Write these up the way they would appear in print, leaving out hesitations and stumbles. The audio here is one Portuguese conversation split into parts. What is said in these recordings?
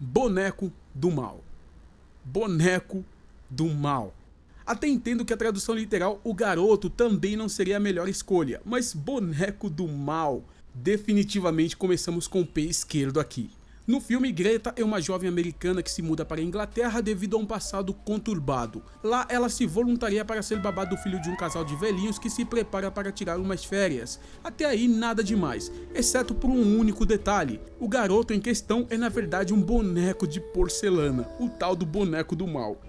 Boneco do Mal. Boneco do Mal. Até entendo que a tradução literal, o garoto, também não seria a melhor escolha, mas Boneco do Mal, definitivamente começamos com o pé esquerdo aqui. No filme, Greta é uma jovem americana que se muda para a Inglaterra devido a um passado conturbado. Lá, ela se voluntaria para ser babá do filho de um casal de velhinhos que se prepara para tirar umas férias. Até aí, nada demais, exceto por um único detalhe. O garoto em questão é na verdade um boneco de porcelana, o tal do Boneco do Mal.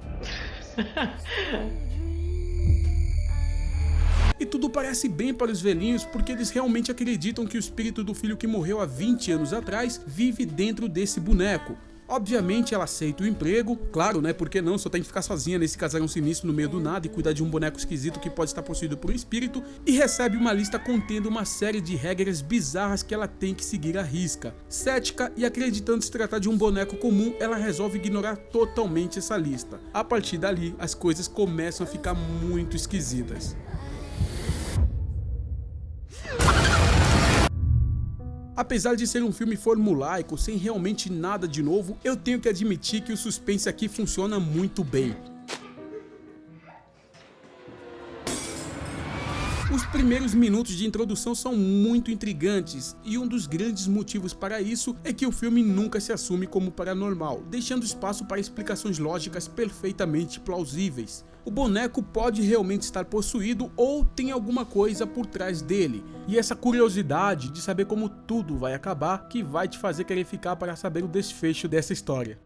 E tudo parece bem para os velhinhos porque eles realmente acreditam que o espírito do filho que morreu há 20 anos atrás vive dentro desse boneco. Obviamente ela aceita o emprego, claro, né, porque não, só tem que ficar sozinha nesse casarão sinistro no meio do nada e cuidar de um boneco esquisito que pode estar possuído por um espírito, e recebe uma lista contendo uma série de regras bizarras que ela tem que seguir à risca. Cética e acreditando se tratar de um boneco comum, ela resolve ignorar totalmente essa lista. A partir dali, as coisas começam a ficar muito esquisitas. Apesar de ser um filme formulaico, sem realmente nada de novo, eu tenho que admitir que o suspense aqui funciona muito bem. Os primeiros minutos de introdução são muito intrigantes, e um dos grandes motivos para isso é que o filme nunca se assume como paranormal, deixando espaço para explicações lógicas perfeitamente plausíveis. O boneco pode realmente estar possuído ou tem alguma coisa por trás dele, e essa curiosidade de saber como tudo vai acabar que vai te fazer querer ficar para saber o desfecho dessa história.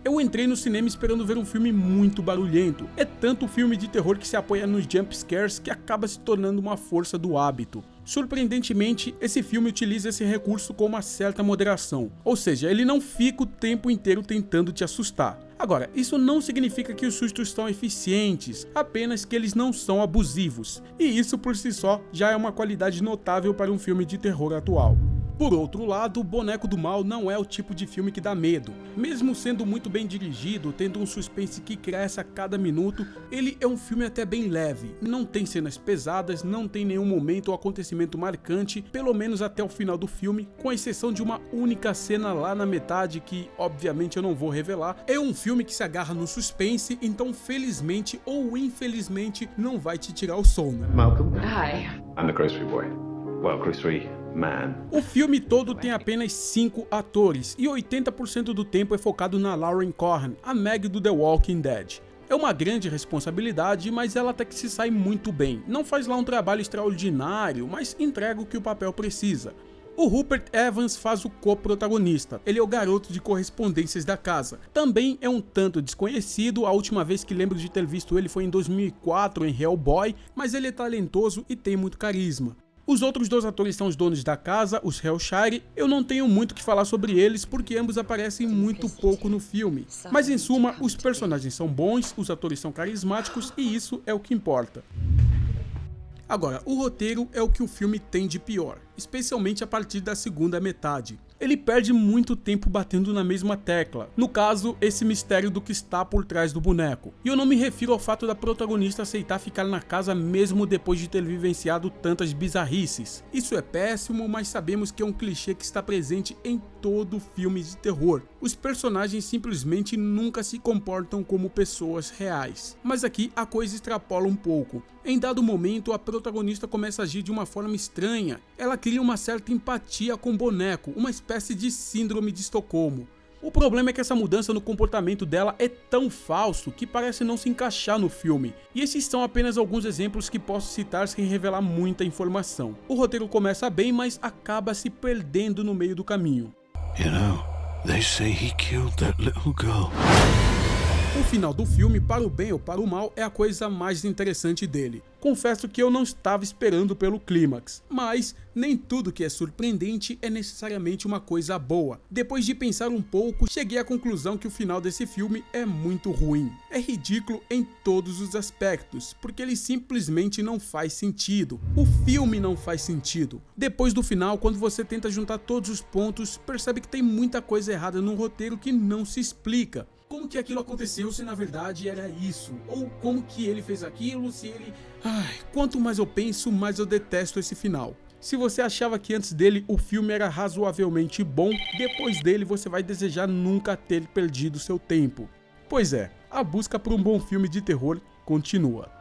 Eu entrei no cinema esperando ver um filme muito barulhento. É tanto filme de terror que se apoia nos jump scares que acaba se tornando uma força do hábito. Surpreendentemente, esse filme utiliza esse recurso com uma certa moderação, ou seja, ele não fica o tempo inteiro tentando te assustar. Agora, isso não significa que os sustos são eficientes, apenas que eles não são abusivos, e isso por si só já é uma qualidade notável para um filme de terror atual. Por outro lado, Boneco do Mal não é o tipo de filme que dá medo. Mesmo sendo muito bem dirigido, tendo um suspense que cresce a cada minuto, ele é um filme até bem leve. Não tem cenas pesadas, não tem nenhum momento ou acontecimento marcante, pelo menos até o final do filme, com exceção de uma única cena lá na metade que, obviamente, eu não vou revelar. É um filme que se agarra no suspense, então felizmente ou infelizmente não vai te tirar o sono. Malcolm? Hi. I'm the grocery boy. Well, grocery man. O filme todo tem apenas 5 atores e 80% do tempo é focado na Lauren Cohan, a Meg do The Walking Dead. É uma grande responsabilidade, mas ela até que se sai muito bem. Não faz lá um trabalho extraordinário, mas entrega o que o papel precisa. O Rupert Evans faz o co-protagonista, ele é o garoto de correspondências da casa. Também é um tanto desconhecido, a última vez que lembro de ter visto ele foi em 2004 em Hellboy, mas ele é talentoso e tem muito carisma. Os outros dois atores são os donos da casa, os Hellshire. Eu não tenho muito o que falar sobre eles porque ambos aparecem muito pouco no filme. Mas em suma, os personagens são bons, os atores são carismáticos e isso é o que importa. Agora, o roteiro é o que o filme tem de pior, especialmente a partir da segunda metade. Ele perde muito tempo batendo na mesma tecla, no caso, esse mistério do que está por trás do boneco. E eu não me refiro ao fato da protagonista aceitar ficar na casa mesmo depois de ter vivenciado tantas bizarrices. Isso é péssimo, mas sabemos que é um clichê que está presente em todo filme de terror. Os personagens simplesmente nunca se comportam como pessoas reais. Mas aqui a coisa extrapola um pouco. Em dado momento, a protagonista começa a agir de uma forma estranha. Ela cria uma certa empatia com o boneco, uma espécie de síndrome de Estocolmo. O problema é que essa mudança no comportamento dela é tão falso que parece não se encaixar no filme. E esses são apenas alguns exemplos que posso citar sem revelar muita informação. O roteiro começa bem, mas acaba se perdendo no meio do caminho. You know, they say he killed that little girl. O final do filme, para o bem ou para o mal, é a coisa mais interessante dele. Confesso que eu não estava esperando pelo clímax, mas nem tudo que é surpreendente é necessariamente uma coisa boa. Depois de pensar um pouco, cheguei à conclusão que o final desse filme é muito ruim. É ridículo em todos os aspectos, porque ele simplesmente não faz sentido. O filme não faz sentido. Depois do final, quando você tenta juntar todos os pontos, percebe que tem muita coisa errada no roteiro que não se explica. como que aquilo aconteceu se na verdade era isso? Ou como que ele fez aquilo se ele... Ai, quanto mais eu penso, mais eu detesto esse final. Se você achava que antes dele o filme era razoavelmente bom, depois dele você vai desejar nunca ter perdido seu tempo. Pois é, a busca por um bom filme de terror continua.